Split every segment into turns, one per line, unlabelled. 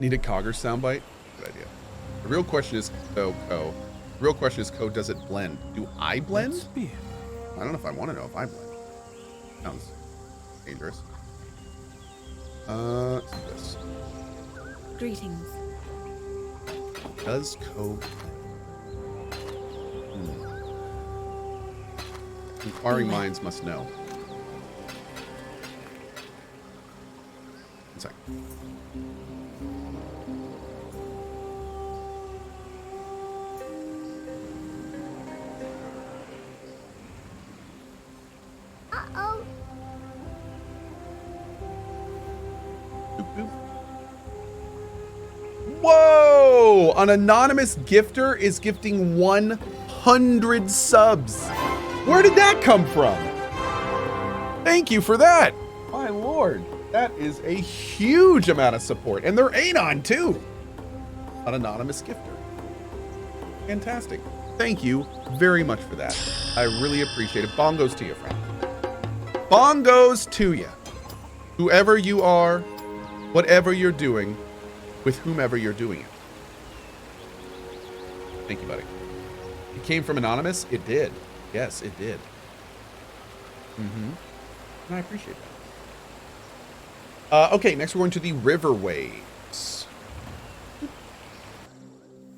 Need a Cogger soundbite? Good idea. The real question is, Cohh. The real question is, Cohh, does it blend? Do I blend? I don't know if I want to know if I blend. Sounds dangerous. This.
Greetings.
Does Cohh Inquiring minds must know. One second.
Uh-oh.
Boop, boop. Whoa! An anonymous gifter is gifting 100 subs. Where did that come from? Thank you for that. My lord, that is a huge amount of support. And they're Anon too. An anonymous gifter. Fantastic. Thank you very much for that. I really appreciate it. Bongos to you, friend. Bongos to you. Whoever you are, whatever you're doing, with whomever you're doing it. Thank you, buddy. It came from Anonymous? It did. Yes, it did. And I appreciate that. Okay, next we're going to the River Waves.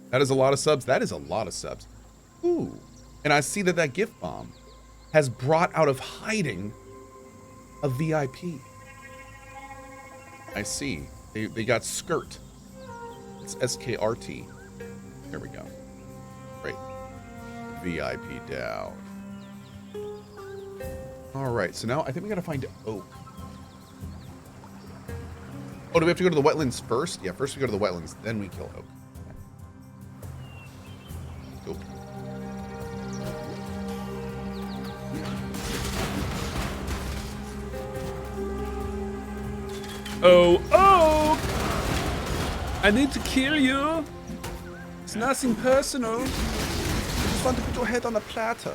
That is a lot of subs. That is a lot of subs. Ooh. And I see that that gift bomb has brought out of hiding a VIP. I see. They got skirt. It's SKRT. There we go. Great. VIP down. All right, so now I think we gotta find Oak. Oh, do we have to go to the wetlands first? Yeah, first we go to the wetlands, then we kill Oak. Go.
Oh, Oak! I need to kill you. It's nothing personal. I just want to put your head on a platter.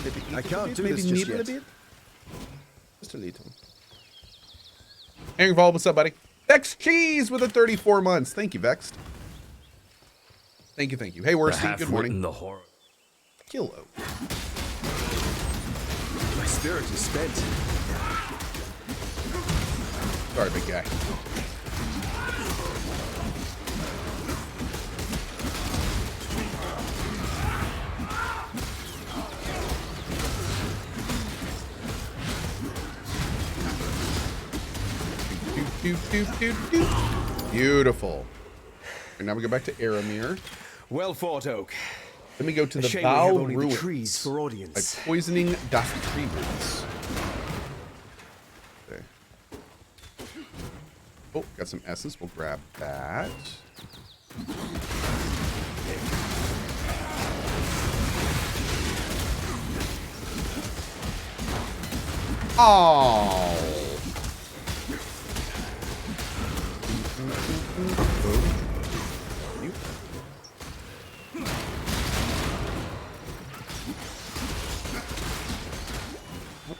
Maybe eat
I can't
bit,
do
maybe
this just
nibble
yet.
a bit. Just a little.
Angry Vol, what's up, buddy? Vex Cheese with the 34 months. Thank you, Vexed. Thank you, thank you. Hey, Worsty, good morning.
The horror.
Kill Oak.
My spirit is spent.
Sorry, big guy. Beautiful. And now we go back to Aramir.
Well fought, Oak.
Then we go to the
Shame we have
Val
only the
Ruins
trees for
by
audience.
poisoning dust tree roots. Okay. Oh, got some essence. We'll grab that. Oh.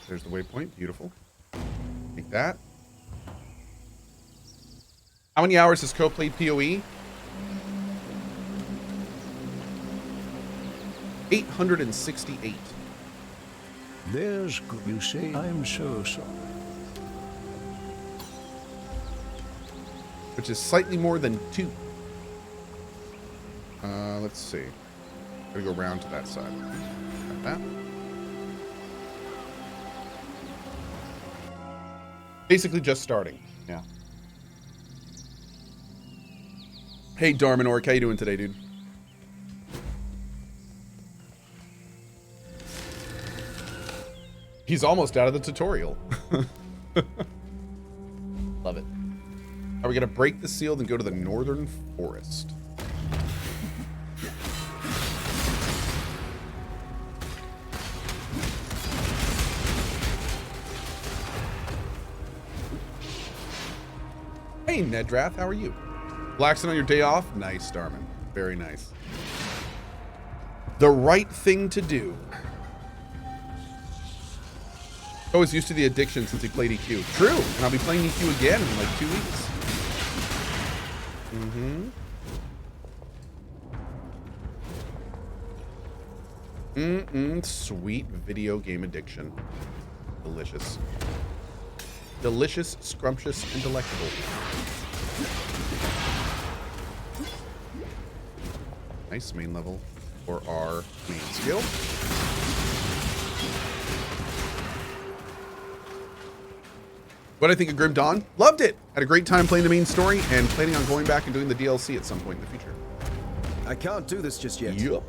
There's the waypoint. Beautiful. Take that. How many hours has Cohh played PoE? 868.
There's good, you say. I'm so sorry.
Which is slightly more than 2. Let's see. Gotta go around to that side. Got that. Basically just starting. Yeah. Hey, Darmanork, how you doing today, dude? He's almost out of the tutorial. Love it. Are we gonna break the seal, then go to the northern forest? Hey, Nedrath, how are you? Relaxing on your day off? Nice, Starman. Very nice. The right thing to do. I was used to the addiction since he played EQ. True, and I'll be playing EQ again in like 2 weeks. Sweet video game addiction. Delicious. Delicious, scrumptious, and delectable. Nice main level for our main skill. What I think of Grim Dawn? Loved it. Had a great time playing the main story and planning on going back and doing the DLC at some point in the future.
I can't do this just yet.
Yup.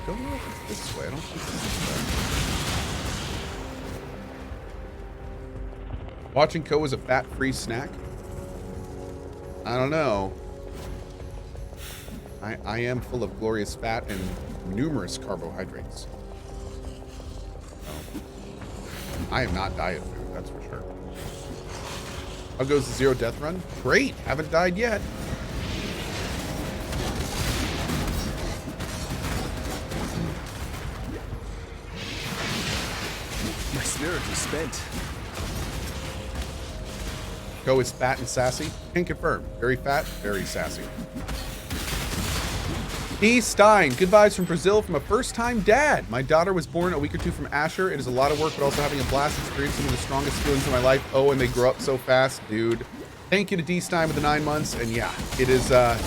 Don't know if it's this way. I don't think it's this way. Watching Cohh is a fat-free snack? I don't know. I am full of glorious fat and numerous carbohydrates. So, I am not diet food, that's for sure. How goes the zero death run? Great, haven't died yet.
My spirit is spent.
Cohh is fat and sassy. Can confirm. Very fat, very sassy. E. Stein, good vibes from Brazil from a first-time dad. My daughter was born a week or two from Asher. It is a lot of work, but also having a blast experiencing some of the strongest feelings of my life. Oh, and they grow up so fast, dude. Thank you to D. Stein with the 9 months. And yeah, it is a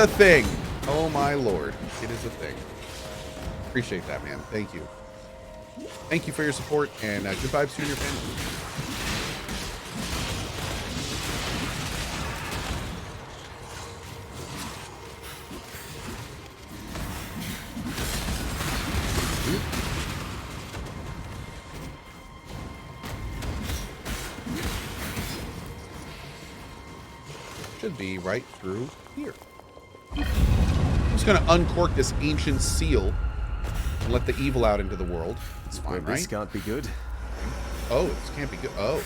thing. Oh my Lord, it is a thing. Appreciate that, man. Thank you. Thank you for your support, and good vibes to you and your family. Should be right through here. I'm just gonna uncork this ancient seal and let the evil out into the world. It's fine, right?
This can't be good.
Oh, this can't be good. Oh.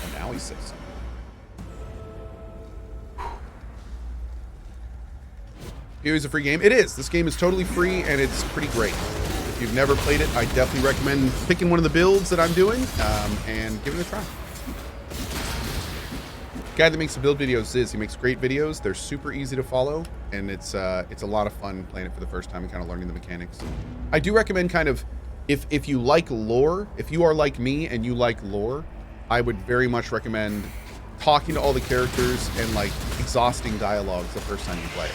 Oh, now he says something. Here's a free game. It is. This game is totally free, and it's pretty great. If you've never played it, I definitely recommend picking one of the builds that I'm doing and giving it a try. Guy that makes the build videos is he makes great videos. They're super easy to follow, and it's a lot of fun playing it for the first time and kind of learning the mechanics. I do recommend kind of if you like lore, if you are like me and you like lore, I would very much recommend talking to all the characters and like exhausting dialogues the first time you play it.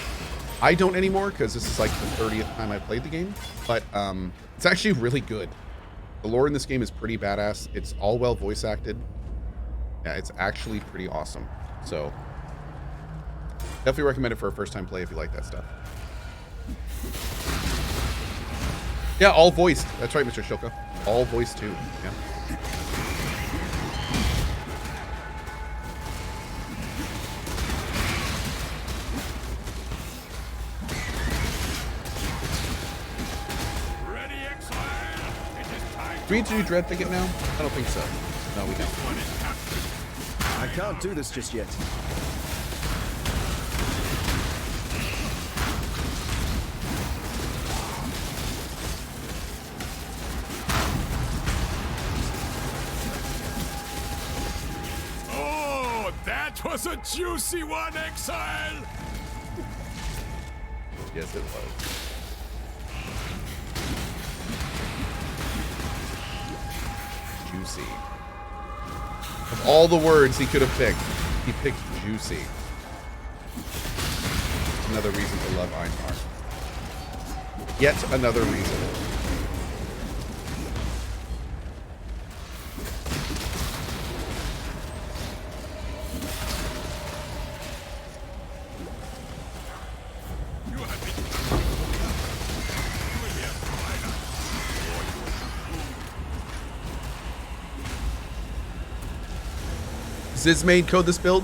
I don't anymore because this is like the 30th time I played the game, but it's actually really good. The lore in this game is pretty badass. It's all well voice acted. Yeah, it's actually pretty awesome. So, definitely recommend it for a first-time play if you like that stuff. Yeah, all voiced. That's right, Mr. Shilka. All voiced too. Yeah.
Ready, Exile? It is time.
Do we need to do Dread Thicket now? I don't think so. No, we don't.
I can't do this just yet.
Oh, that was a juicy one, Exile!
Yes, it was. Juicy. Of all the words he could have picked, he picked juicy. Another reason to love Einhar. Yet another reason.
You have been... You will hear Spider.
Ziz made Cohh this build.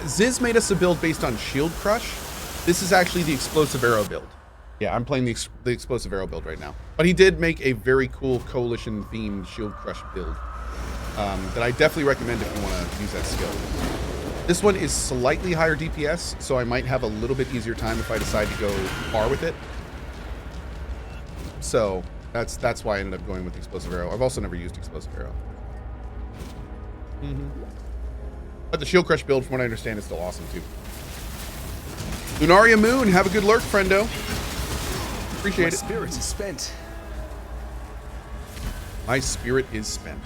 Ziz made us a build based on Shield Crush. This is actually the Explosive Arrow build. Yeah, I'm playing the Explosive Arrow build right now. But he did make a very cool Coalition-themed Shield Crush build. that I definitely recommend if you want to use that skill. This one is slightly higher DPS, so I might have a little bit easier time if I decide to go far with it. So that's why I ended up going with Explosive Arrow. I've also never used Explosive Arrow. But the Shield Crush build, from what I understand, is still awesome too. Lunaria Moon, have a good lurk, friendo. Appreciate it.
My spirit is spent.
My spirit is spent.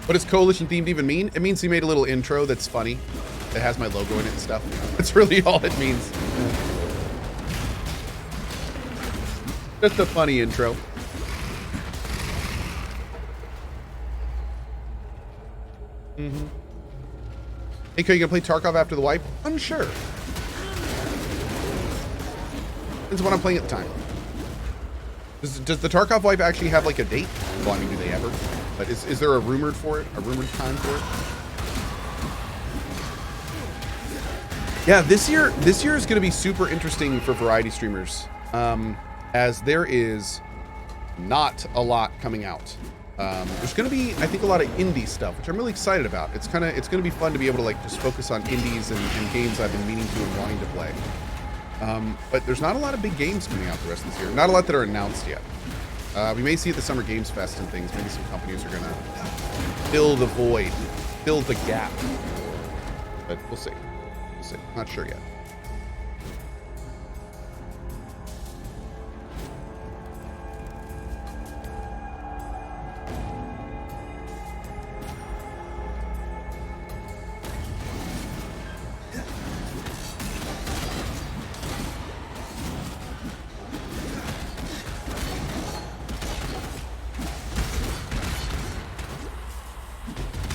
What does coalition themed even mean? It means he made a little intro that's funny, that has my logo in it and stuff. That's really all it means. Just a funny intro. Hey, Cohh, you gonna play Tarkov after the wipe? Unsure. Depends what I'm playing at the time. Does the Tarkov wipe actually have like a date? Well, I mean, do they ever? But is there a rumored for it? A rumored time for it? Yeah, this year is going to be super interesting for variety streamers, as there is not a lot coming out. There's going to be, I think, a lot of indie stuff, which I'm really excited about. It's going to be fun to be able to like just focus on indies and games I've been meaning to and wanting to play. But there's not a lot of big games coming out the rest of this year. Not a lot that are announced yet. We may see at the Summer Games Fest and things. Maybe some companies are going to fill the void, fill the gap. But we'll see. We'll see. Not sure yet.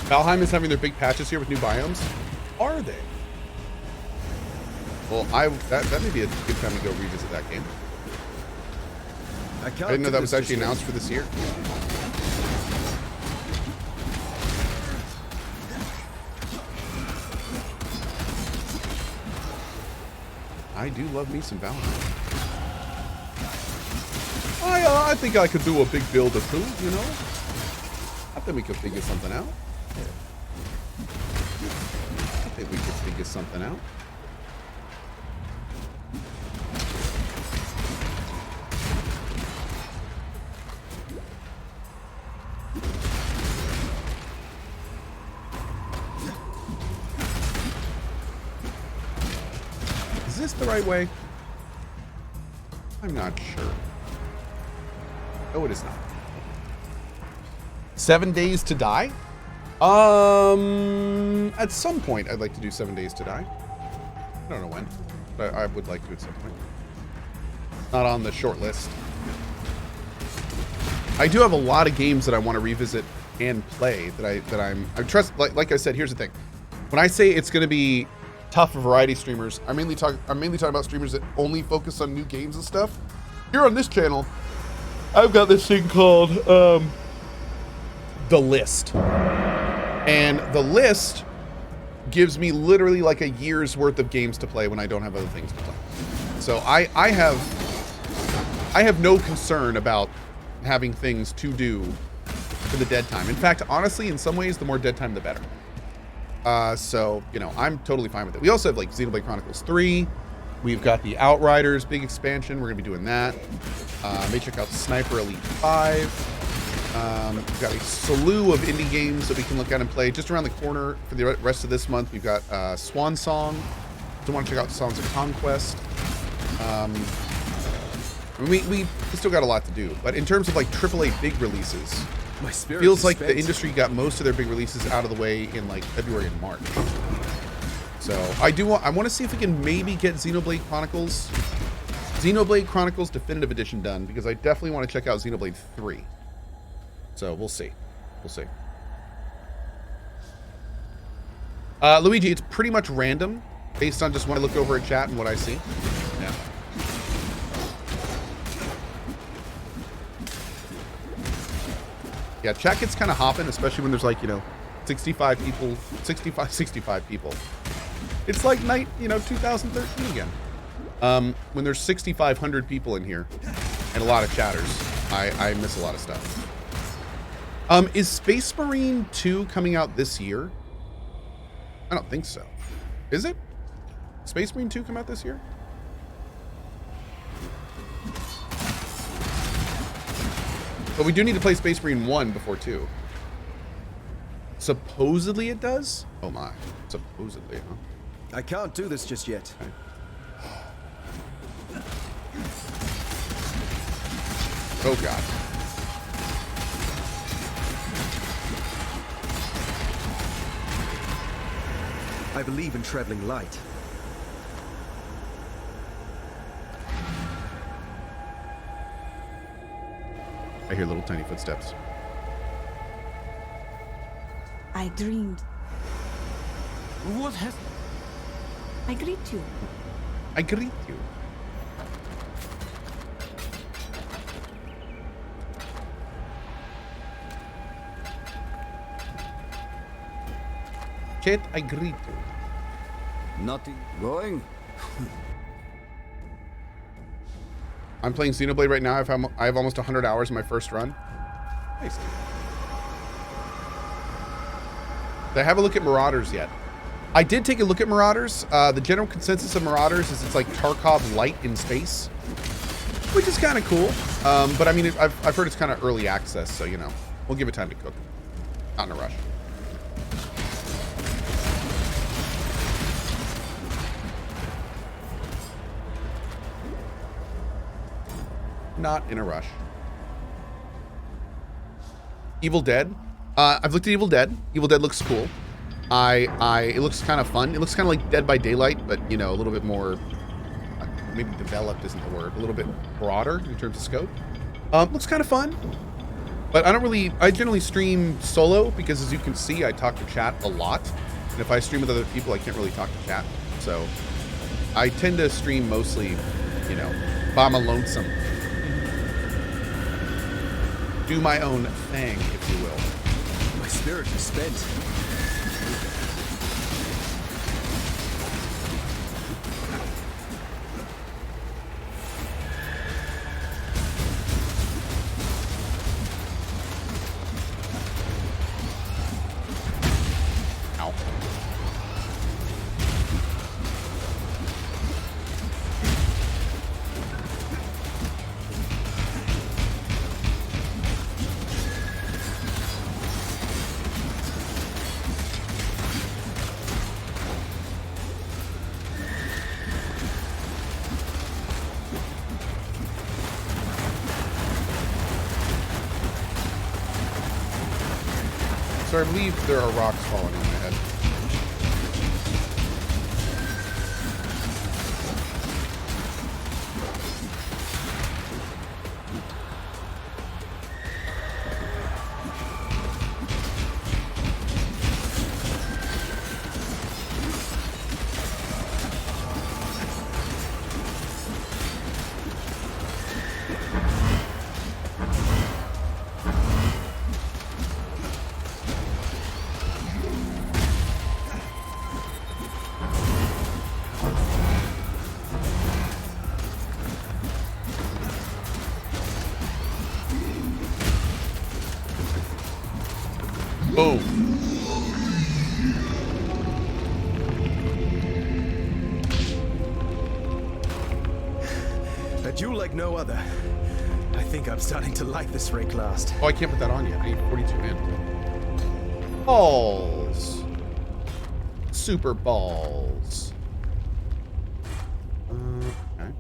Valheim is having their big patches here with new biomes. Are they? Well, that may be a good time to go revisit that game. I didn't know that was actually announced for this year. I do love me some Valheim. I think I could do a big build or two, you know? I think we could figure something out. I think we could figure something out. Is this the right way? I'm not sure. No, it is not. 7 days to die? At some point, I'd like to do 7 days to die. I don't know when, but I would like to at some point. Not on the short list. I do have a lot of games that I want to revisit and play that I trust. Like I said, here's the thing. When I say it's going to be tough for variety streamers, I'm mainly talking about streamers that only focus on new games and stuff. Here on this channel, I've got this thing called The List. And The List gives me literally like a year's worth of games to play when I don't have other things to play. So I have no concern about having things to do for the dead time. In fact, honestly, in some ways, the more dead time, the better. So, you know, I'm totally fine with it. We also have like Xenoblade Chronicles 3. We've got the Outriders big expansion. We're going to be doing that. May check out Sniper Elite 5. We've got a slew of indie games that we can look at and play. Just around the corner for the rest of this month, we've got Swan Song. Don't want to check out Songs of Conquest. We still got a lot to do. But in terms of like AAA big releases,
My spirit
feels
is
like
spent.
the industry got most of their big releases out of the way in like February and March. So I want to see if we can maybe get Xenoblade Chronicles Definitive Edition done, because I definitely want to check out Xenoblade 3. So we'll see. We'll see. Luigi, it's pretty much random based on just when I look over at chat and what I see. Yeah. Yeah, chat gets kind of hopping, especially when there's like, you know, 65 people. It's like night, you know, 2013 again. When there's 6,500 people in here and a lot of chatters, I miss a lot of stuff. Is Space Marine 2 coming out this year? I don't think so. Is it? Space Marine 2 come out this year? But we do need to play Space Marine 1 before 2. Supposedly it does? Oh my. Supposedly, huh?
I can't do this just yet.
Okay. Oh god.
I believe in traveling light.
I hear little tiny footsteps.
I dreamed.
What has...
I greet you.
I greet you. Kate, I greet you.
Nothing going?
I'm playing Xenoblade right now. I have almost 100 hours in my first run. Nice. Did I have a look at Marauders yet? I did take a look at Marauders. The general consensus of Marauders is it's like Tarkov light in space, which is kind of cool. But I mean, I've heard it's kind of early access, so you know, we'll give it time to cook. Not in a rush. Not in a rush. Evil Dead. I've looked at Evil Dead. Evil Dead looks cool. It looks kind of fun. It looks kind of like Dead by Daylight, but you know, a little bit more, maybe developed isn't the word, a little bit broader in terms of scope. Looks kind of fun, but I generally stream solo because as you can see, I talk to chat a lot. And if I stream with other people, I can't really talk to chat. So I tend to stream mostly, you know, by my lonesome. Do my own thing, if you will.
My spirit is spent.
Ow. So I believe there are rocks falling on my head. Boom.
A duel like no other. I think I'm starting to like this rank last.
Oh, I can't put that on yet. I need 42 in. Balls. Super balls. Okay.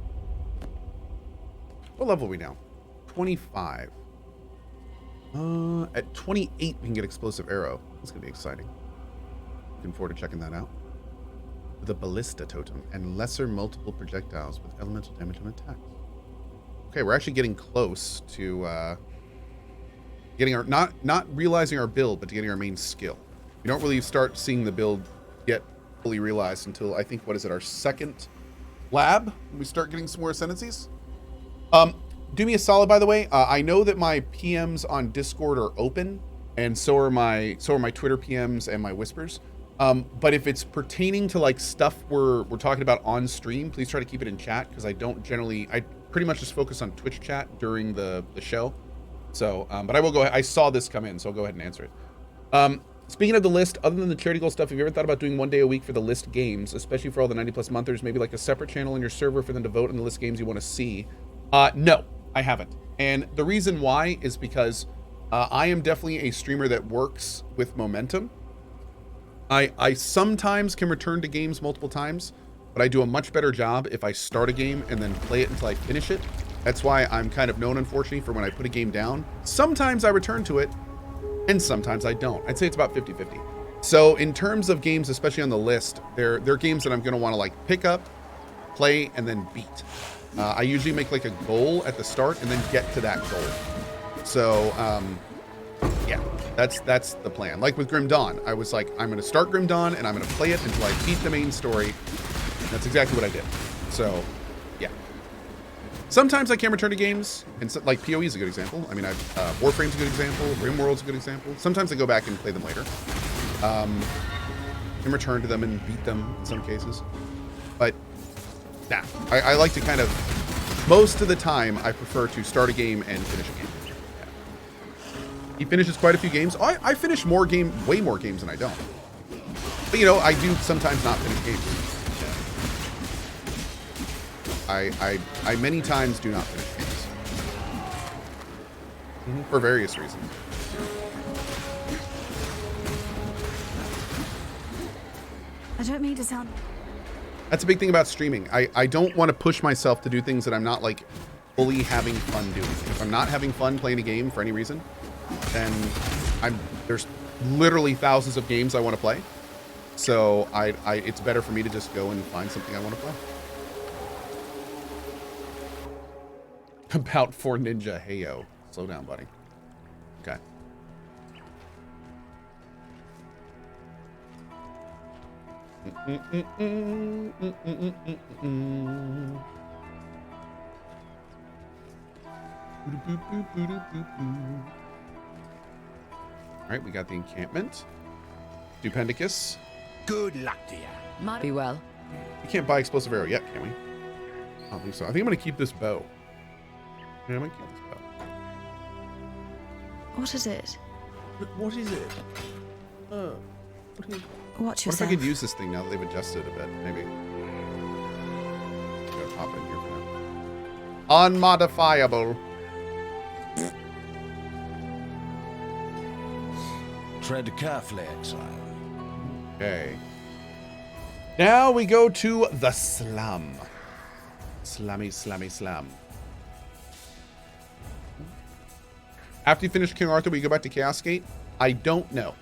What level are we now? 25. At 28, we can get Explosive Arrow. That's going to be exciting. Looking forward to checking that out. The Ballista Totem and lesser multiple projectiles with elemental damage on attacks. Okay, we're actually getting close to getting our not realizing our build, but to getting our main skill. We don't really start seeing the build get fully realized until I think, what is it, our second lab? When we start getting some more ascendancies. Do me a solid, by the way. I know that my PMs on Discord are open, and so are my Twitter PMs and my whispers. But if it's pertaining to like stuff we're talking about on stream, please try to keep it in chat because I pretty much just focus on Twitch chat during the show. So, but I will go ahead. I saw this come in, so I'll go ahead and answer it. Speaking of the list, other than the charity goal stuff, have you ever thought about doing 1 day a week for the list games, especially for all the 90+ monthers, maybe like a separate channel in your server for them to vote on the list games you want to see? No, I haven't. And the reason why is because I am definitely a streamer that works with momentum. I sometimes can return to games multiple times, but I do a much better job if I start a game and then play it until I finish it. That's why I'm kind of known, unfortunately, for when I put a game down. Sometimes I return to it, and sometimes I don't. I'd say it's about 50-50. So in terms of games, especially on the list, they're games that I'm going to want to like pick up, play, and then beat. I usually make like a goal at the start and then get to that goal. So yeah, that's the plan. Like with Grim Dawn, I was like, I'm going to start Grim Dawn and I'm going to play it until I beat the main story. That's exactly what I did. So yeah. Sometimes I can return to games, and so, like PoE is a good example. I mean, Warframe's a good example. RimWorld's a good example. Sometimes I go back and play them later, and return to them and beat them in some cases. But nah, I like to kind of, most of the time, I prefer to start a game and finish a game. Yeah. He finishes quite a few games. I finish way more games than I don't. But you know, I do sometimes not finish games. I many times do not finish games. For various reasons.
I don't mean to sound...
That's a big thing about streaming. I don't want to push myself to do things that I'm not like fully having fun doing. If I'm not having fun playing a game for any reason, then there's literally thousands of games I want to play. So it's better for me to just go and find something I want to play. About 4 Ninja. Hey, yo. Slow down, buddy. Okay. All right, we got the encampment. Stupendicus.
Good luck to you.
Be well.
We can't buy explosive arrow yet, can we? I don't think so. I think I'm gonna keep this bow. Yeah, I'm gonna keep this bow.
What is it?
What is it?
Watch
What if
yourself.
I could use this thing now that they've adjusted it a bit? Maybe. I'm gonna pop in here for now. Unmodifiable.
Tread carefully, Exile.
Okay. Now we go to the slum. Slammy, slammy, slam. After you finish King Arthur, will you go back to Chaosgate? I don't know.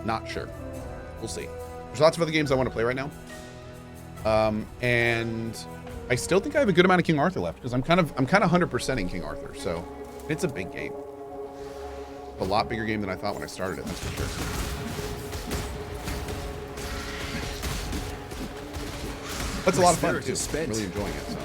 Not sure. We'll see. There's lots of other games I want to play right now. And I still think I have a good amount of King Arthur left because I'm kind of 100%ing King Arthur. So it's a big game. A lot bigger game than I thought when I started it, that's for sure. That's a lot of fun too. I'm really enjoying it. So.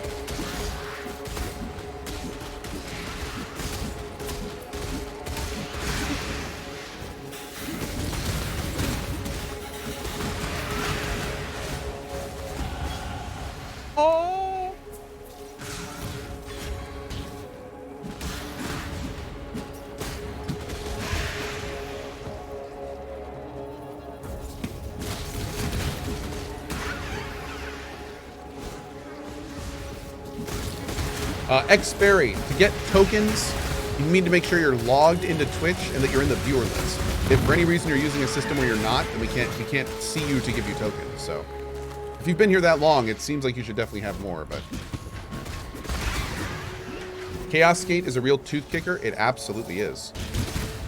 Oh. Xberry, to get tokens, you need to make sure you're logged into Twitch and that you're in the viewer list. If for any reason you're using a system where you're not, then we can't see you to give you tokens. So if you've been here that long, it seems like you should definitely have more, but Chaosgate is a real tooth kicker. It absolutely is.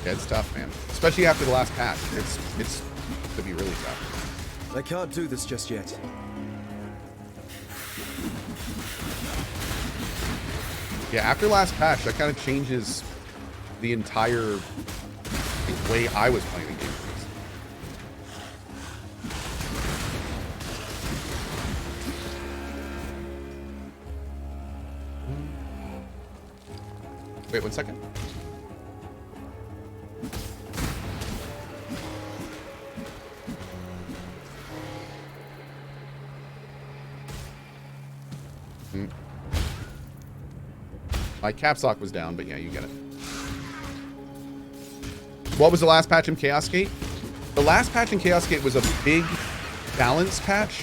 Yeah, it's tough, man. Especially after the last patch. It's to be really tough.
I can't do this just yet.
Yeah, after last patch, that kind of changes the entire way I was playing the game. Wait 1 second. My caps lock was down, but yeah, you get it. What was the last patch in Chaosgate? The last patch in Chaosgate was a big balance patch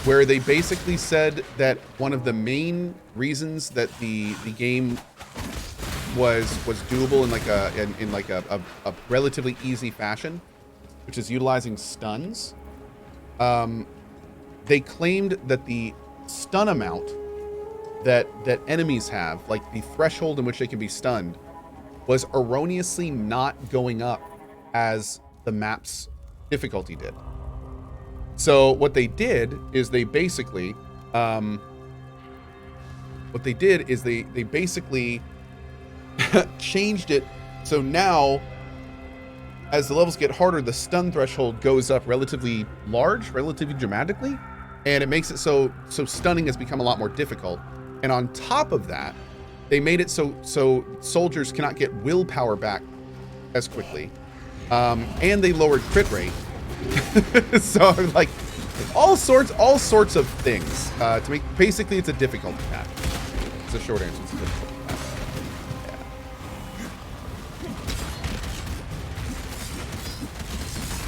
where they basically said that one of the main reasons that the game was doable in like a relatively easy fashion, which is utilizing stuns. They claimed that the stun amount that enemies have, like the threshold in which they can be stunned, was erroneously not going up as the map's difficulty did. So what they did is they basically changed it so now as the levels get harder, the stun threshold goes up relatively dramatically, and it makes it so stunning has become a lot more difficult. And on top of that, they made it so soldiers cannot get willpower back as quickly, and they lowered crit rate. So like all sorts of things to make. Basically, it's a difficulty patch. It's a short answer. It's a difficulty patch.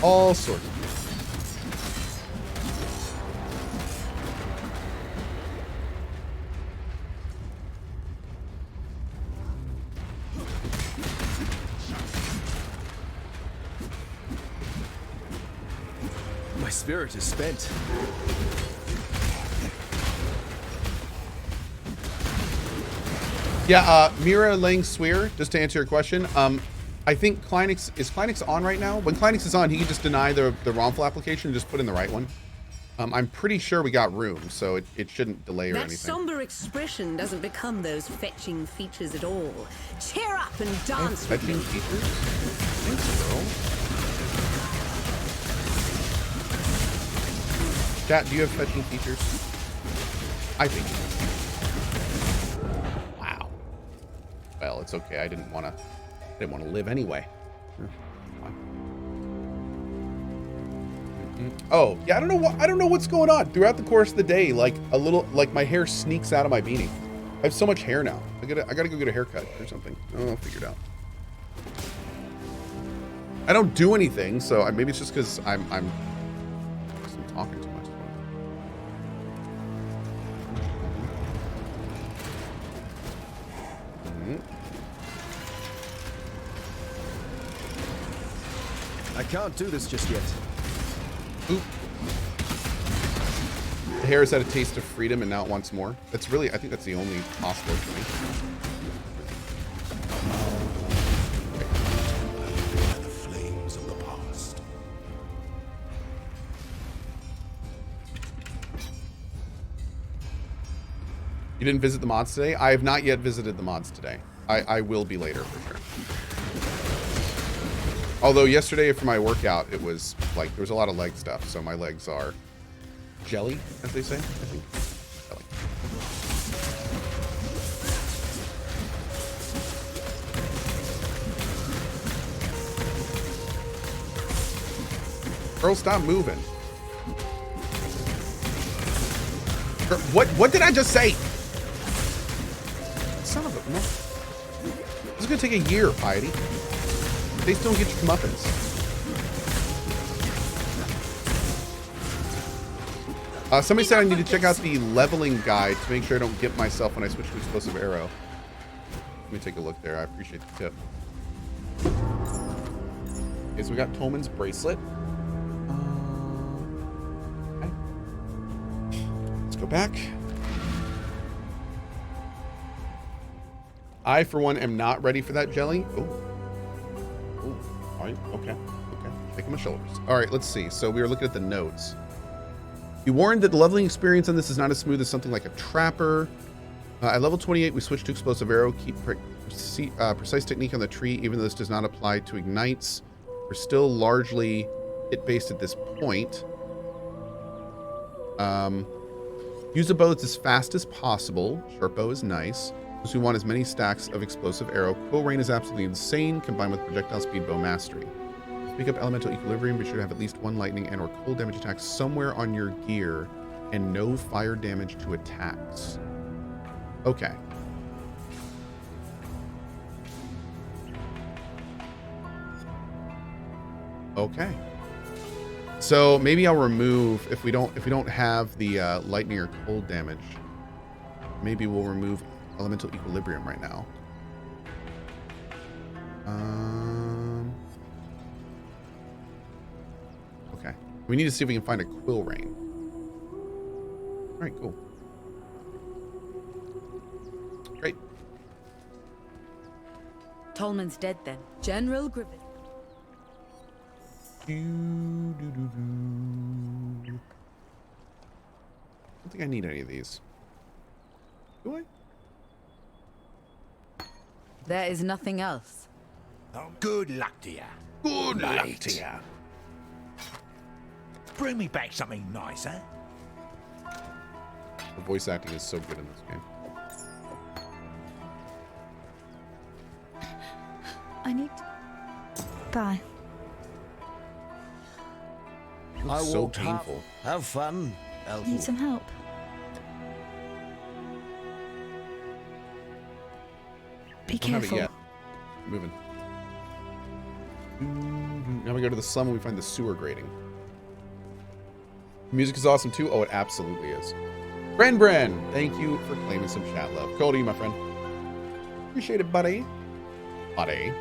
Yeah. All sorts.
My spirit is spent.
Yeah, Mira Lang Swear, just to answer your question, I think Kleinix, is Kleinix on right now? When Kleinix is on, he can just deny the wrongful application and just put in the right one. I'm pretty sure we got room, so it shouldn't delay or
That
anything.
somber expression doesn't become those fetching features at all. Cheer up and dance with
Fetching
me.
features? Thanks, girl. Chat, do you have fetching features? I think you do. Wow. Well, it's okay. I didn't want to live anyway. Oh, yeah, I don't know what's going on. Throughout the course of the day, like my hair sneaks out of my beanie. I have so much hair now. I gotta go get a haircut or something. I'll figure it out. I don't do anything, so maybe it's just because I'm talking too much.
I can't do this just yet.
Oop. The hair has had a taste of freedom and now it wants more. That's really, I think that's the only possible for me.
The flames of the past.
You didn't visit the mods today? I have not yet visited the mods today. I will be later for sure. Although yesterday for my workout, it was like, there was a lot of leg stuff. So my legs are jelly, as they say, I think. Jelly. Girl, stop moving. Girl, what did I just say? Son of a... No. This is going to take a year, Piety. They still don't get your comeuppance. Somebody said I need to check out the leveling guide to make sure I don't get myself when I switch to explosive arrow. Let me take a look there. I appreciate the tip. Okay, so we got Tolman's bracelet. Okay. Let's go back. I, for one, am not ready for that jelly. Oh. All right, okay. Taking my shoulders. All right, let's see. So we were looking at the notes. You warned that the leveling experience on this is not as smooth as something like a trapper. At level 28, we switched to explosive arrow. Keep precise technique on the tree, even though this does not apply to ignites. We're still largely hit-based at this point. Use the bow that's as fast as possible. Short bow is nice. Those who want as many stacks of explosive arrow. Cool rain is absolutely insane, combined with projectile speed bow mastery. Pick up elemental equilibrium. Be sure to have at least one lightning and or cold damage attacks somewhere on your gear, and no fire damage to attacks. Okay. Okay. So maybe I'll remove if we don't have the lightning or cold damage. Maybe we'll remove elemental equilibrium right now. Okay. We need to see if we can find a quill rain. All right, cool. Great.
Tolman's dead then. General Griffith.
I don't think I need any of these. Do I?
There is nothing else.
Good luck to you.
Good luck to you.
Bring me back something nice, eh?
The voice acting is so good in this game.
I need. Bye.
Looks so painful.
Have fun, Elf.
Need some help. Be
Don't have it
careful.
yet. Moving. Now we go to the slum and we find the sewer grating. Music is awesome too. Oh, it absolutely is. Bren, thank you for claiming some chat love. Cold to you, my friend. Appreciate it, buddy. Buddy.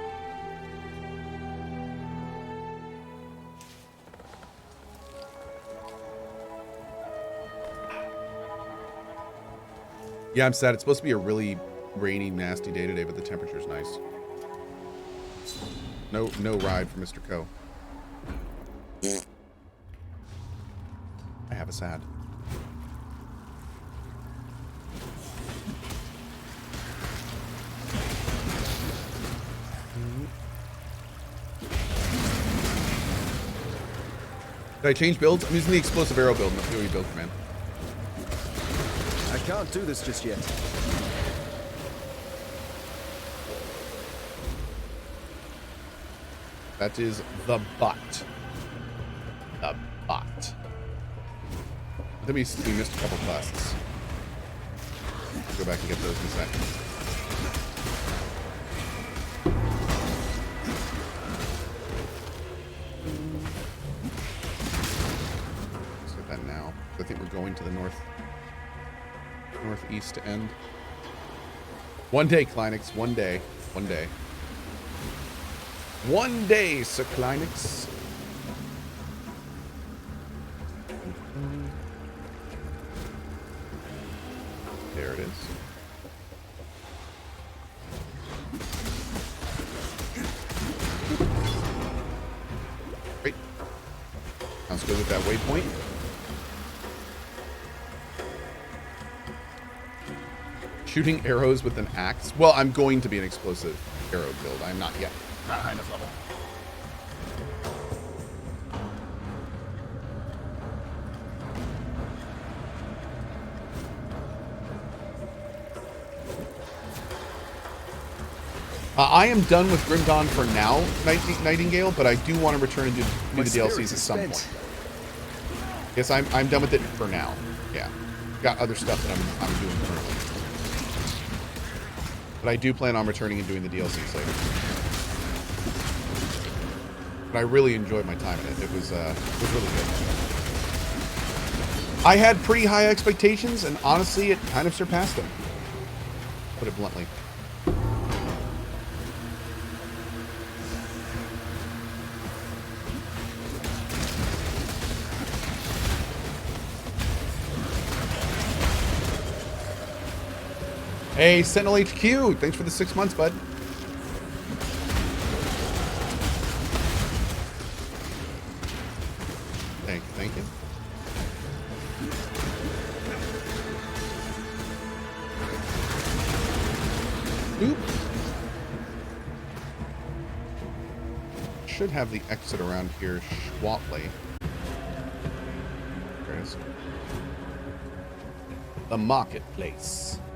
Yeah, I'm sad. It's supposed to be a really rainy, nasty day today, but the temperature's nice. No ride for Mr. Cohh. I have a sad. Did I change builds? I'm using the explosive arrow build, not the PoE build command.
I can't do this just yet.
That is the butt. The butt. I think we missed a couple quests. Go back and get those in a second. Let's get that now. I think we're going to the northeast end. One day, Kleinix. One day. One day. One day, Sir Kleinix. There it is. Great. Sounds good with that waypoint. Shooting arrows with an axe. Well, I'm going to be an explosive arrow build. I'm not yet. Not high enough level. I am done with Grim Dawn for now, Nightingale, but I do want to return and do the DLCs at some point. Yes, I'm done with it for now. Yeah. Got other stuff that I'm doing currently. But I do plan on returning and doing the DLCs later. But I really enjoyed my time in it. It was really good. I had pretty high expectations, and honestly, it kind of surpassed them. Put it bluntly. Hey, Sentinel HQ, thanks for the 6 months, bud. Thank you. Oop. Should have the exit around here shortly. There it is. The marketplace.